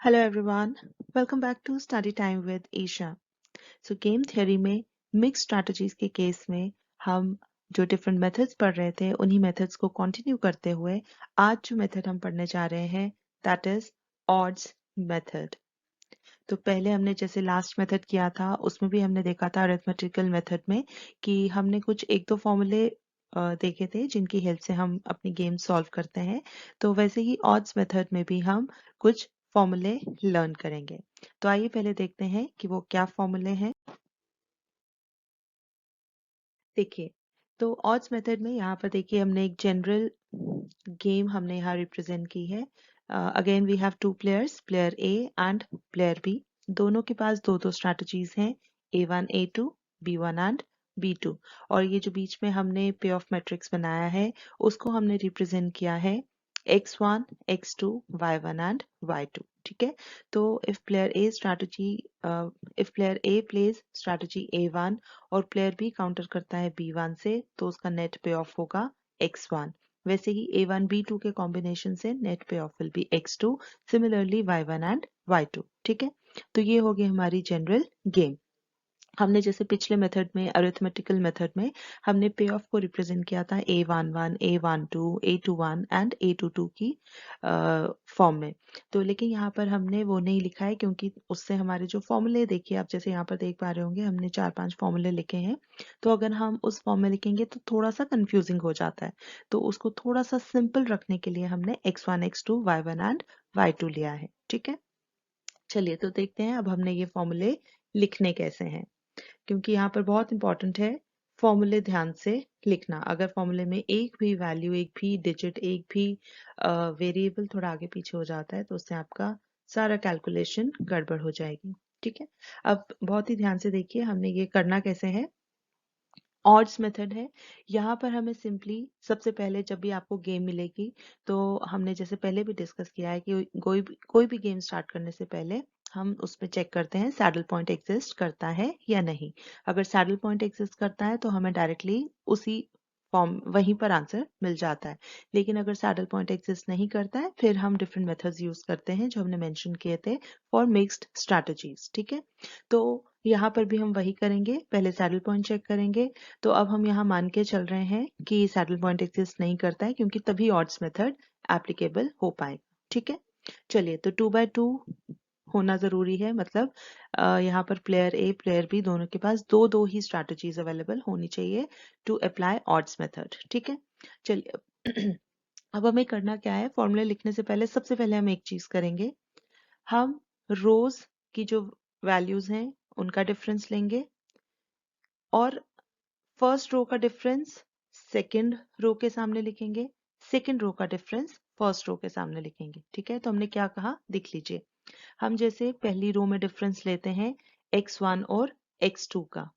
Hello everyone, welcome back to Study Time with Isha. So game theory में mix strategies के case में हम जो डिफरेंट मेथड्स पढ़ रहे थे उन्हीं मेथड्स को कंटिन्यू करते हुए आज जो मेथड हम पढ़ने जा रहे हैं दैट इज ऑड्स मेथड। तो पहले हमने जैसे लास्ट मेथड किया था उसमें भी हमने देखा था अरिथमेटिकल मेथड में कि हमने कुछ एक दो फॉर्मूले देखे थे जिनकी हेल्प से हम अपनी गेम सॉल्व करते हैं। तो वैसे ही ऑड्स मेथड में भी हम कुछ फॉर्मूले लर्न करेंगे। तो आइए पहले देखते हैं कि वो क्या फॉर्मूले हैं। देखिए, तो ऑड्स मेथड में यहाँ पर देखिए हमने एक जनरल गेम हमने यहाँ रिप्रेजेंट की है। Again we have two players, player A and player B. दोनों के पास दो दो स्ट्रैटेजीज हैं, A1 A2 B1 and B2। और ये जो बीच में हमने पे ऑफ मैट्रिक्स बनाया है उसको हमने रिप्रेजेंट किया है x1 x2 y1 and y2। ठीक है, तो if player A plays strategy A1 और प्लेयर बी काउंटर करता है B1 से तो उसका नेट पे ऑफ होगा x1। वैसे ही A1 B2 के कॉम्बिनेशन से नेट पे of will be x2, similarly y1 and y2। ठीक है, तो ये हो गई हमारी जनरल गेम। हमने जैसे पिछले मेथड में अरिथमेटिकल मेथड में हमने पे ऑफ को रिप्रेजेंट किया था A11 A12 A21 and A22 की फॉर्म में। तो लेकिन यहाँ पर हमने वो नहीं लिखा है क्योंकि उससे हमारे जो फॉर्मूले देखिए आप जैसे यहाँ पर देख पा रहे होंगे हमने 4-5 फॉर्मूले लिखे हैं। तो अगर हम उस फॉर्म में लिखेंगे तो थोड़ा सा कंफ्यूजिंग हो जाता है। तो उसको थोड़ा सा सिंपल रखने के लिए हमने x1 x2 y1 and y2 लिया है। ठीक है, चलिए तो देखते हैं अब हमने ये फॉर्मूले लिखने कैसे हैं, क्योंकि यहाँ पर बहुत इंपॉर्टेंट है फॉर्मूले ध्यान से लिखना। अगर फॉर्मूले में एक भी वैल्यू, एक भी डिजिट, एक भी वेरिएबल थोड़ा आगे पीछे हो जाता है तो उससे आपका सारा कैलकुलेशन गड़बड़ हो जाएगी। ठीक है, अब बहुत ही ध्यान से देखिए हमने ये करना कैसे है। ऑड्स मेथड है, यहाँ पर हमें सिंपली सबसे पहले जब भी आपको गेम मिलेगी तो हमने जैसे पहले भी डिस्कस किया है कि कोई भी गेम स्टार्ट करने से पहले हम उसमें चेक करते हैं सैडल पॉइंट एग्जिस्ट करता है या नहीं। अगर सैडल पॉइंट एग्जिस्ट करता है तो हमें डायरेक्टली उसी फॉर्म वहीं पर आंसर मिल जाता है। लेकिन अगर सैडल पॉइंट एग्जिस्ट नहीं करता है फिर हम डिफरेंट मेथड्स यूज करते हैं जो हमने मेंशन किए थे फॉर मिक्स्ड स्ट्रैटेजीज। ठीक है, तो यहाँ पर भी हम वही करेंगे, पहले सैडल पॉइंट चेक करेंगे। तो अब हम यहाँ मान के चल रहे हैं कि सैडल पॉइंट एग्जिस्ट नहीं करता है क्योंकि तभी ऑड्स मेथड एप्लीकेबल हो पाएगा। ठीक है, चलिए तो 2x2 होना जरूरी है, मतलब यहाँ पर प्लेयर ए प्लेयर बी दोनों के पास दो दो ही स्ट्रैटेजीज अवेलेबल होनी चाहिए टू अप्लाई ऑड्स मेथड। ठीक है, चलिए अब हमें करना क्या है, फॉर्मूले लिखने से पहले सबसे पहले हम एक चीज करेंगे, हम रोज की जो वैल्यूज हैं उनका डिफरेंस लेंगे और फर्स्ट रो का डिफरेंस सेकंड रो के सामने लिखेंगे, सेकंड रो का डिफरेंस फर्स्ट रो के सामने लिखेंगे। ठीक है, तो हमने क्या कहा देख लीजिए। हम जैसे पहली रो में डिफरेंस लेते हैं x1 और x2 का,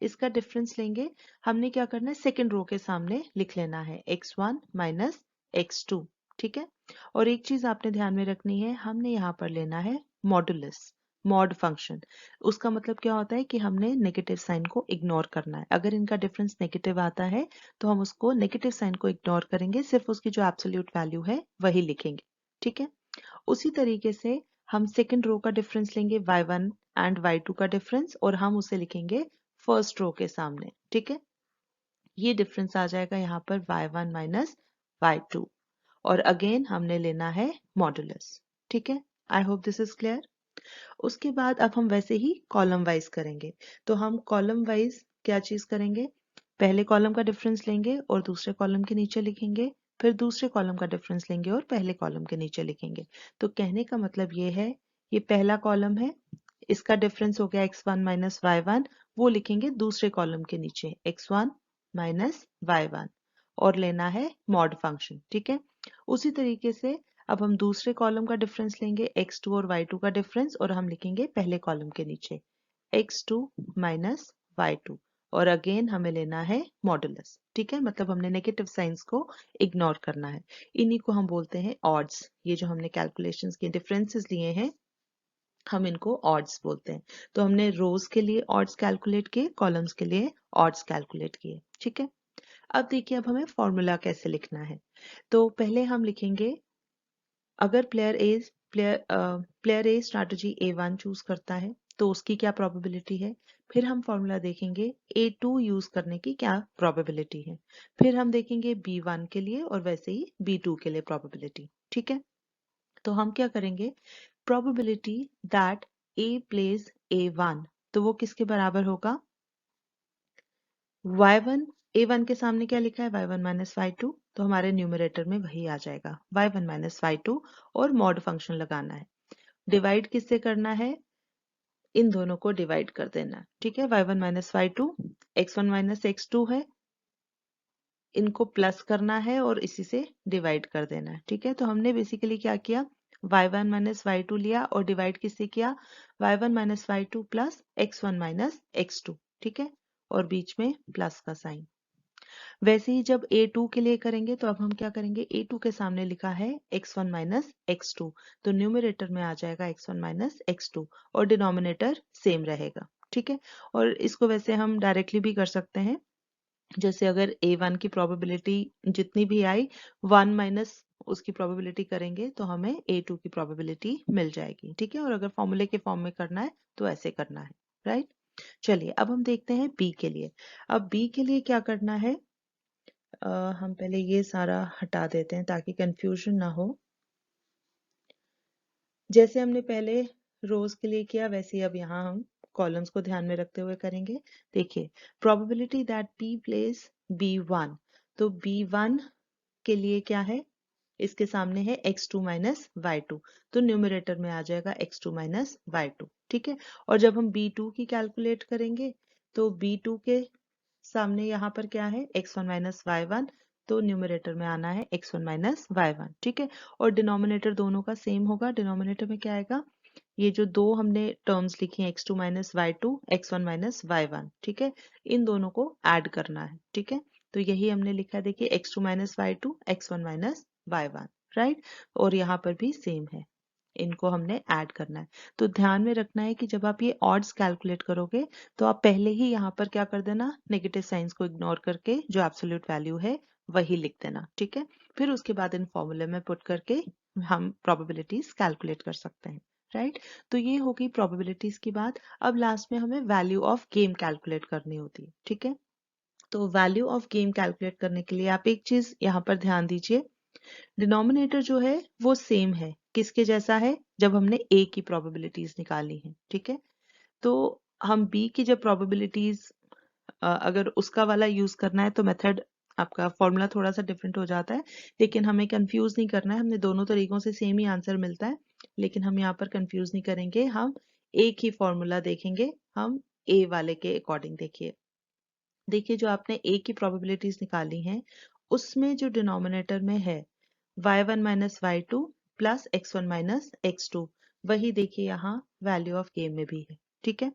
इसका डिफरेंस लेंगे, हमने क्या करना है सेकंड रो के सामने लिख लेना है x1 माइनस x2। ठीक है, और एक चीज आपने ध्यान में रखनी है, हमने यहाँ पर लेना है मॉडुलस, मॉड फंक्शन। उसका मतलब क्या होता है कि हमने नेगेटिव साइन को इग्नोर करना है। अगर इनका डिफरेंस नेगेटिव आता है तो हम उसको नेगेटिव साइन को इग्नोर करेंगे, सिर्फ उसकी जो एब्सोल्यूट वैल्यू है वही लिखेंगे। ठीक है, उसी तरीके से हम सेकंड रो का डिफरेंस लेंगे y1 एंड y2 का डिफरेंस और हम उसे लिखेंगे फर्स्ट रो के सामने। ठीक है, ये डिफरेंस आ जाएगा यहाँ पर y1 माइनस y2 और अगेन हमने लेना है मॉडुलस। ठीक है, I hope this is clear. उसके बाद अब हम वैसे ही कॉलम वाइज करेंगे। तो हम कॉलम वाइज क्या चीज करेंगे, पहले कॉलम का डिफरेंस लेंगे और दूसरे कॉलम के नीचे लिखेंगे, फिर दूसरे कॉलम का डिफरेंस लेंगे और पहले कॉलम के नीचे लिखेंगे। तो कहने का मतलब ये है, ये पहला कॉलम है, इसका डिफरेंस हो गया x1 माइनस y1, वो लिखेंगे दूसरे कॉलम के नीचे x1 माइनस y1 और लेना है मॉड फंक्शन। ठीक है, उसी तरीके से अब हम दूसरे कॉलम का डिफरेंस लेंगे x2 और y2 का डिफरेंस और हम लिखेंगे पहले कॉलम के नीचे x2 माइनस y2 और अगेन हमें लेना है मॉडुलस। ठीक है, मतलब हमने नेगेटिव साइंस को इग्नोर करना है। इन्हीं को हम बोलते हैं ऑड्स। ये जो हमने कैलकुलेशंस के डिफरेंसेस लिए हैं हम इनको ऑड्स बोलते हैं। तो हमने रोज के लिए ऑड्स कैलकुलेट किए, कॉलम्स के लिए ऑड्स कैलकुलेट किए। ठीक है, अब देखिए अब हमें फॉर्मूला कैसे लिखना है। तो पहले हम लिखेंगे, अगर प्लेयर ए प्लेयर ए स्ट्रैटेजी A1 चूज करता है तो उसकी क्या प्रोबेबिलिटी है। फिर हम फॉर्मूला देखेंगे A2 यूज करने की क्या प्रोबेबिलिटी है। फिर हम देखेंगे B1 के लिए और वैसे ही B2 के लिए प्रोबेबिलिटी। ठीक है, तो हम क्या करेंगे, probability that A pledge A1, तो वो किसके बराबर होगा, y1, a1 के सामने क्या लिखा है y1 माइनस y2, तो हमारे न्यूमरेटर में वही आ जाएगा y1 माइनस y2 और मॉड फंक्शन लगाना है। डिवाइड किससे करना है, इन दोनों को डिवाइड कर देना। ठीक है, y1 minus y2 x1 minus x2 है, इनको प्लस करना है और इसी से डिवाइड कर देना है। ठीक है, तो हमने बेसिकली क्या किया, y1 माइनस y2 लिया और डिवाइड किससे किया, y1 minus y2 plus x1 minus x2। ठीक है, और बीच में प्लस का साइन। वैसे ही जब A2 के लिए करेंगे तो अब हम क्या करेंगे, A2 के सामने लिखा है x1 माइनस x2, तो न्यूमरेटर में आ जाएगा x1 माइनस x2 और डिनोमिनेटर सेम रहेगा। ठीक है, और इसको वैसे हम डायरेक्टली भी कर सकते हैं, जैसे अगर A1 की प्रोबेबिलिटी जितनी भी आई 1 माइनस उसकी प्रोबेबिलिटी करेंगे तो हमें A2 की प्रोबेबिलिटी मिल जाएगी। ठीक है, और अगर फॉर्मूले के फॉर्म में करना है तो ऐसे करना है। राइट, चलिए अब हम देखते हैं B के लिए। अब B के लिए क्या करना है, हम पहले ये सारा हटा देते हैं ताकि कंफ्यूजन ना हो। जैसे हमने पहले रोज के लिए किया वैसे ही अब यहाँ हम कॉलम्स को ध्यान में रखते हुए करेंगे। देखिए, probability that P place B1, तो B1 के लिए क्या है, इसके सामने है x2 माइनस y2, तो न्यूमरेटर में आ जाएगा x2 माइनस y2। ठीक है, और जब हम B2 की कैलकुलेट करेंगे तो B2 के सामने यहाँ पर क्या है x1 माइनस y1, तो न्यूमरेटर में आना है x1 माइनस y1। ठीक है, और डिनोमिनेटर दोनों का सेम होगा, डिनोमिनेटर में क्या आएगा, ये जो दो हमने टर्म्स लिखी हैं x2 minus y2, x1 minus y1। ठीक है, इन दोनों को ऐड करना है। ठीक है, तो यही हमने लिखा है, देखिए x2 minus y2, x1 minus y1। Right, और यहाँ पर भी सेम है, इनको हमने ऐड करना है। तो ध्यान में रखना है कि जब आप ये ऑड्स कैलकुलेट करोगे तो आप पहले ही यहाँ पर क्या कर देना, नेगेटिव साइंस को इग्नोर करके जो एब्सोल्यूट वैल्यू है वही लिख देना। ठीक है, फिर उसके बाद इन फॉर्मूले में पुट करके हम प्रोबेबिलिटीज कैलकुलेट कर सकते हैं। राइट, तो ये होगी प्रोबेबिलिटीज की बात। अब लास्ट में हमें वैल्यू ऑफ गेम कैलकुलेट करनी होती है। ठीक है, तो वैल्यू ऑफ गेम कैलकुलेट करने के लिए आप एक चीज यहाँ पर ध्यान दीजिए, डिनोमिनेटर जो है वो सेम है, किसके जैसा है, जब हमने A की प्रोबेबिलिटीज निकाली है। ठीक है, तो हम B की जब प्रोबेबिलिटीज अगर उसका वाला यूज करना है तो मेथड आपका फॉर्मूला थोड़ा सा डिफरेंट हो जाता है, लेकिन हमें कंफ्यूज नहीं करना है, हमने दोनों तरीकों से सेम ही आंसर मिलता है, लेकिन हम यहाँ पर कंफ्यूज नहीं करेंगे, हम एक ही फॉर्मूला देखेंगे, हम A वाले के अकॉर्डिंग। देखिए देखिए जो आपने A की प्रोबेबिलिटीज निकाली हैं उसमें जो डिनोमिनेटर में है y1 minus y2 plus x1 minus x2, वही देखिए यहाँ वैल्यू ऑफ गेम में भी है। ठीक है,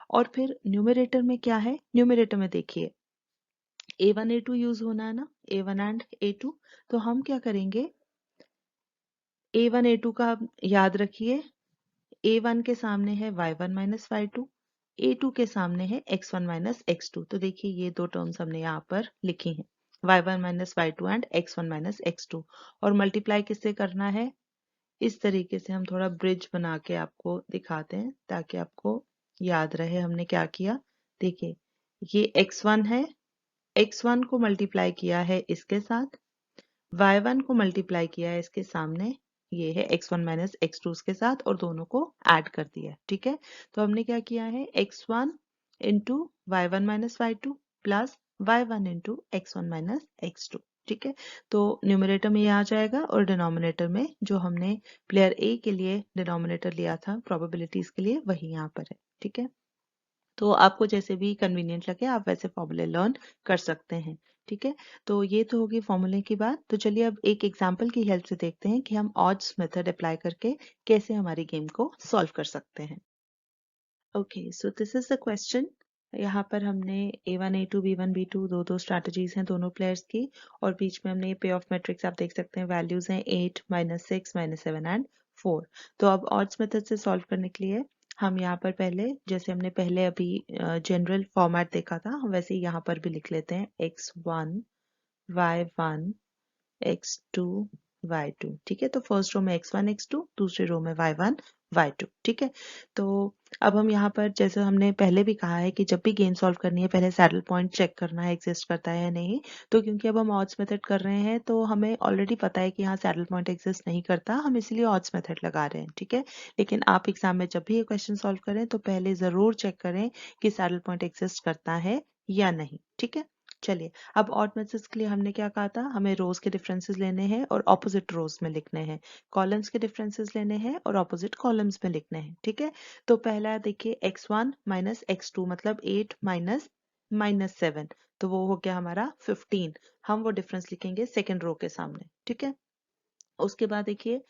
और फिर न्यूमरेटर में क्या है, न्यूमरेटर में देखिए a1 a2 यूज होना है ना, a1 एंड a2, तो हम क्या करेंगे, a1 a2 का आप याद रखिए, a1 के सामने है y1 माइनस y2, a2 के सामने है x1 माइनस x2, तो देखिए ये दो टर्म्स हमने यहाँ पर लिखी हैं, y1 minus y2 and x1 minus x2, और मल्टीप्लाई किससे करना है, इस तरीके से हम थोड़ा ब्रिज बना के आपको दिखाते हैं ताकि आपको याद रहे हमने क्या किया। देखिए ये x1 है, x1 को मल्टीप्लाई किया है इसके साथ, y1 को मल्टीप्लाई किया है इसके सामने, ये है x1 माइनस x2 के साथ, और दोनों को ऐड कर दिया है। ठीक है, तो हमने क्या किया है, x1 into y1 minus y2 plus y1 into x1 minus x2। ठीक है, तो न्यूमरेटर में ये आ जाएगा और डिनोमिनेटर में जो हमने प्लेयर ए के लिए डिनोमिनेटर लिया था प्रोबेबिलिटीज के लिए वही यहाँ पर है। ठीक है, तो आपको जैसे भी कन्वीनियंट लगे आप वैसे फॉर्मूले लर्न कर सकते हैं। ठीक है, तो ये तो होगी फॉर्मूले की बात। तो चलिए अब एक एग्जांपल की हेल्प से देखते हैं कि हम ऑड्स मेथड अप्लाई करके कैसे हमारी गेम को सॉल्व कर सकते हैं। Okay, so this is the question. यहाँ पर हमने A1 A2 B1 B2 दो दो स्ट्रैटेजीज हैं दोनों प्लेयर्स की, और बीच में हमने पे ऑफ मैट्रिक्स आप देख सकते हैं, वैल्यूज हैं 8 -6 -7 एंड 4। तो अब ऑड्स मेथड से सॉल्व करने के लिए हम यहाँ पर पहले, जैसे हमने पहले अभी जनरल फॉर्मेट देखा था, हम वैसे ही यहाँ पर भी लिख लेते हैं x1 y1 x2 y2। ठीक है, तो फर्स्ट रो में x1 x2, दूसरी रो में y1 y2। ठीक है, तो अब हम यहाँ पर जैसे हमने पहले भी कहा है कि जब भी गेम सॉल्व करनी है पहले सैडल पॉइंट चेक करना है एग्जिस्ट करता है या नहीं। तो क्योंकि अब हम ऑड्स मेथड कर रहे हैं तो हमें ऑलरेडी पता है कि यहाँ सैडल पॉइंट एग्जिस्ट नहीं करता, हम इसलिए ऑड्स मेथड लगा रहे हैं। ठीक है, लेकिन आप एग्जाम में जब भी ये क्वेश्चन सॉल्व करें तो पहले जरूर चेक करें कि सैडल पॉइंट एग्जिस्ट करता है या नहीं। ठीक है, चलिए अब ऑड मेथड्स के लिए हमने क्या कहा था, हमें रोज के डिफरेंसेस लेने हैं और ऑपोजिट रोज में लिखने हैं, कॉलम्स के डिफरेंसेस लेने हैं और ऑपोजिट कॉलम्स में लिखने हैं। ठीक है, तो पहला देखिए x1 माइनस x2 मतलब 8 माइनस -7, तो वो हो गया हमारा 15। हम वो डिफरेंस लिखेंगे सेकेंड रो के सामने। ठीक है, उसके बाद देखिए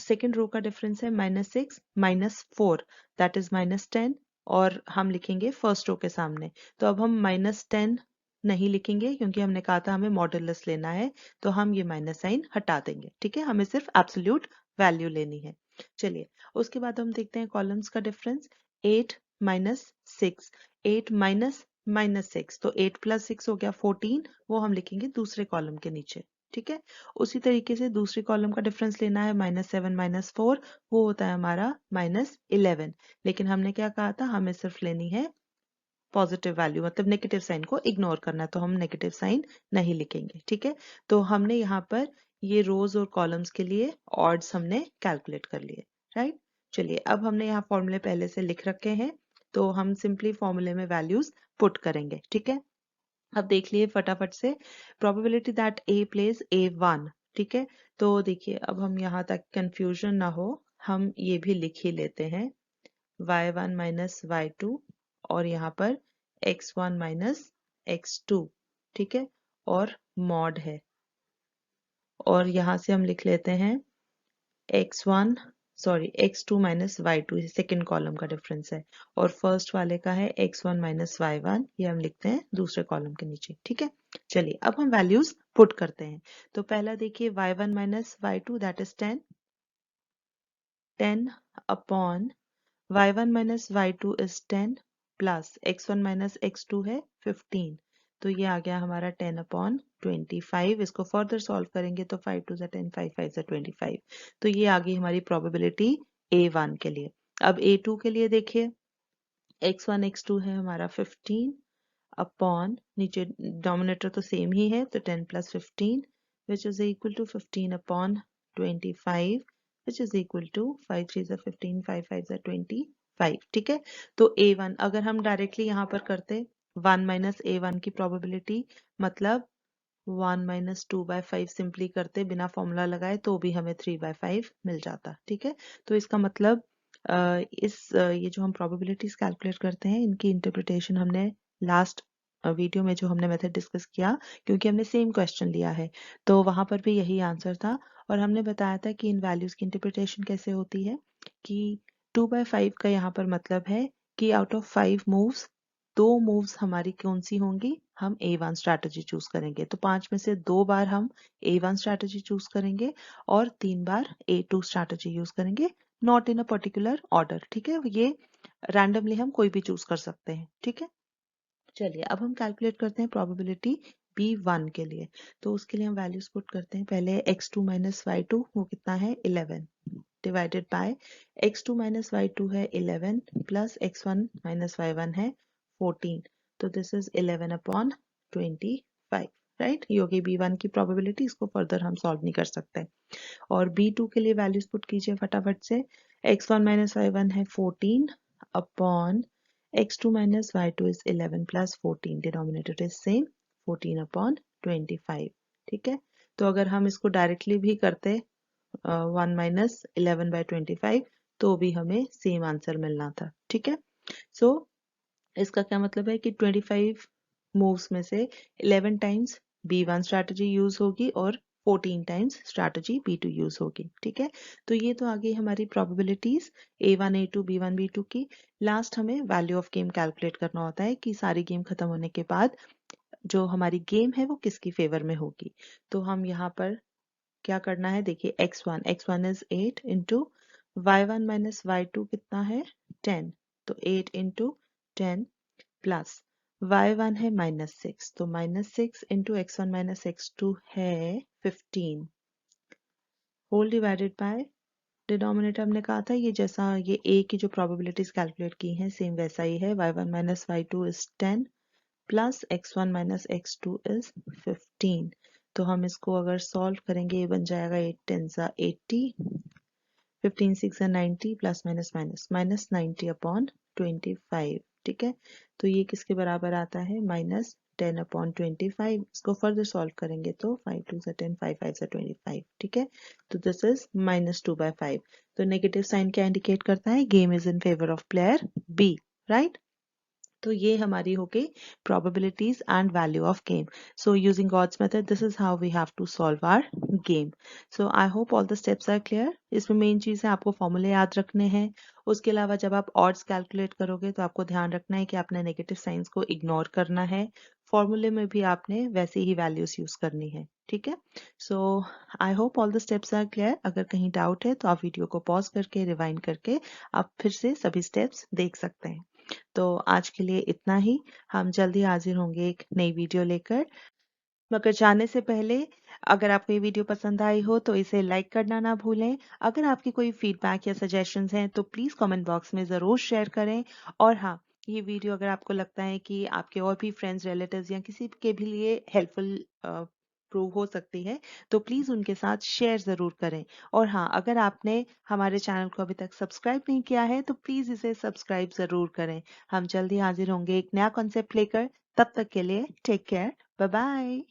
सेकेंड रो का डिफरेंस है -6 -4 दैट इज -10, और हम लिखेंगे फर्स्ट रो के सामने। तो अब हम -10 नहीं लिखेंगे क्योंकि हमने कहा था हमें मॉड्यूलस लेना है, तो हम ये माइनस साइन हटा देंगे। ठीक है, हमें सिर्फ एब्सोल्यूट वैल्यू लेनी है। चलिए उसके बाद हम देखते हैं कॉलम्स का डिफरेंस, 8 -6, 8 माइनस -6, तो 8 + 6 हो गया 14, वो हम लिखेंगे दूसरे कॉलम के नीचे। ठीक है, उसी तरीके से दूसरी कॉलम का डिफरेंस लेना है, -7 -4 वो होता है हमारा -11, लेकिन हमने क्या कहा था, हमें सिर्फ लेनी है पॉजिटिव वैल्यू, मतलब नेगेटिव साइन को इग्नोर करना है, तो हम नेगेटिव साइन नहीं लिखेंगे। ठीक है, तो हमने यहाँ पर ये रोज और कॉलम्स के लिए ऑड्स हमने कैलकुलेट कर लिए। राइट, चलिए अब हमने यहाँ फॉर्मूले पहले से लिख रखे हैं, तो हम सिंपली फॉर्मूले में वैल्यूज पुट करेंगे। ठीक है, अब देख लिए फटाफट से, probability that A pledge A1। ठीक है, तो देखिए अब हम यहाँ तक कंफ्यूजन ना हो, हम ये भी लिख ही लेते हैं, y1 माइनस y2 और यहाँ पर x1 माइनस x2। ठीक है, और मॉड है, और यहाँ से हम लिख लेते हैं x1 sorry x2 minus y2, second column का डिफरेंस है, और फर्स्ट वाले का है x1 माइनस y1, ये हम लिखते हैं दूसरे कॉलम के नीचे। ठीक है, चलिए अब हम वैल्यूज पुट करते हैं। तो पहला देखिए y1 minus y2 that is 10, 10 upon y1 minus y2 is 10 plus x1 minus x2 है 15, तो ये आ गया हमारा 10 अपॉन 25। इसको फर्दर सॉल्व करेंगे तो 5 2 10, 5 5 25, तो ये आ गई हमारी प्रोबेबिलिटी A1 के लिए। अब A2 के लिए देखिए, x1 x2 है हमारा 15 अपॉन, नीचे डोमिनेटर तो सेम ही है तो 10 + 15 which is equal to 15 upon 25 which is equal to 5 3 15 5 5 25। ठीक है, तो A1 अगर हम डायरेक्टली यहाँ पर करते 1 माइनस A1 की प्रोबेबिलिटी, मतलब 1 माइनस 2/5 सिंपली करते बिना फॉर्मूला लगाए तो भी हमें 3/5 मिल जाता। ठीक है, तो इसका मतलब ये जो हम प्रोबेबिलिटीज कैलकुलेट करते हैं इनकी इंटरप्रिटेशन हमने लास्ट वीडियो में जो हमने मेथड डिस्कस किया, क्योंकि हमने सेम क्वेश्चन लिया है तो वहां पर भी यही आंसर था, और हमने बताया था कि इन वैल्यूज की इंटरप्रिटेशन कैसे होती है कि 2/5 का यहाँ पर मतलब है कि आउट ऑफ 5 मूव्स 2 मूव्स हमारी कौन सी होंगी, हम A1 स्ट्रैटेजी चूज करेंगे, तो 5 में से 2 बार हम A1 स्ट्रैटेजी चूज करेंगे और 3 बार A2 स्ट्रैटेजी यूज करेंगे, not in a particular order. ठीक है, ये रैंडमली हम कोई भी चूज कर सकते हैं। ठीक है, चलिए अब हम कैलकुलेट करते हैं प्रोबेबिलिटी B1 के लिए, तो उसके लिए हम वैल्यूज पुट करते हैं। पहले x2 माइनस y2 वो कितना है 11 divided by x2 minus y2 है 11 प्लस x1 माइनस y1 है 14, तो दिस इज 11 अपॉन 25। राइट, ये होगी B1 की प्रोबेबिलिटी, इसको फर्दर हम सॉल्व नहीं कर सकते। और B2 के लिए वैल्यूज पुट कीजिए फटाफट से, x1 माइनस y1 है 14 upon x2 minus y2 is 11 plus 14, denominator is same 14 upon 25। ठीक है, तो अगर हम इसको डायरेक्टली भी करते 1 माइनस 11/25 तो भी हमें सेम आंसर मिलना था। ठीक है, सो इसका क्या मतलब है कि 25 मूव्स में से 11 टाइम्स B1 स्ट्रैटेजी यूज होगी और 14 टाइम्स स्ट्रैटेजी B2 यूज होगी। ठीक है, तो ये तो आ गई हमारी probabilities A1 A2 B1 B2 की। लास्ट हमें वैल्यू ऑफ गेम कैलकुलेट करना होता है कि सारी गेम खत्म होने के बाद जो हमारी गेम है वो किसकी फेवर में होगी। तो हम यहाँ पर क्या करना है, देखिए x1 is 8 into y1 minus y2 कितना है 10, तो 8 इंटू 10 प्लस y1 है -6, तो -6 इंटू x1 माइनस x2 है 15 होल डिवाइडेड बाय डिनोमिनेटर हमने कहा था ये जैसा ये a की जो प्रोबेबिलिटीज कैलकुलेट की हैं सेम वैसा ही है। y1 minus y2 is 10 plus x1 minus x2 is 15। तो हम इसको अगर सॉल्व करेंगे ये बन जाएगा 8 10 80, 15 6 90 plus minus minus minus 90 upon 25। ठीक है, तो ये किसके बराबर आता है माइनस 10 अपॉन 25। इसको फर्दर सॉल्व करेंगे तो 5 2 से 10 5 5 से 25। ठीक है, तो दिस इज माइनस 2/5। तो नेगेटिव साइन क्या इंडिकेट करता है, game is in favour of player B, right. तो ये हमारी हो गई probabilities and value of game. So using God's method, this is how we have to solve our game. So I hope all the steps are clear. इसमें main चीज़ है आपको फॉर्मूले याद रखने हैं। उसके अलावा जब आप odds कैलकुलेट करोगे तो आपको ध्यान रखना है कि आपने नेगेटिव साइंस को इग्नोर करना है। फॉर्मूले में भी आपने वैसे ही वैल्यूज यूज करनी है। ठीक है, so I hope all the steps are clear. अगर कहीं डाउट है तो आप वीडियो को पॉज करके रिवाइंड करके आप फिर से सभी स्टेप्स देख सकते हैं। तो आज के लिए इतना ही। हम जल्दी हाजिर होंगे एक नई वीडियो लेकर, मगर जाने से पहले अगर आपको ये वीडियो पसंद आई हो तो इसे लाइक करना ना भूलें। अगर आपकी कोई फीडबैक या सजेशंस हैं तो प्लीज़ कमेंट बॉक्स में ज़रूर शेयर करें। और हाँ, ये वीडियो अगर आपको लगता है कि आपके और भी फ्रेंड्स रिलेटिव्स या किसी के भी लिए हेल्पफुल प्रूव हो सकती है तो प्लीज़ उनके साथ शेयर ज़रूर करें। और हाँ, अगर आपने हमारे चैनल को अभी तक सब्सक्राइब नहीं किया है तो प्लीज़ इसे सब्सक्राइब ज़रूर करें। हम जल्दी हाजिर होंगे एक नया कॉन्सेप्ट लेकर। तब तक के लिए टेक केयर, बाय बाय।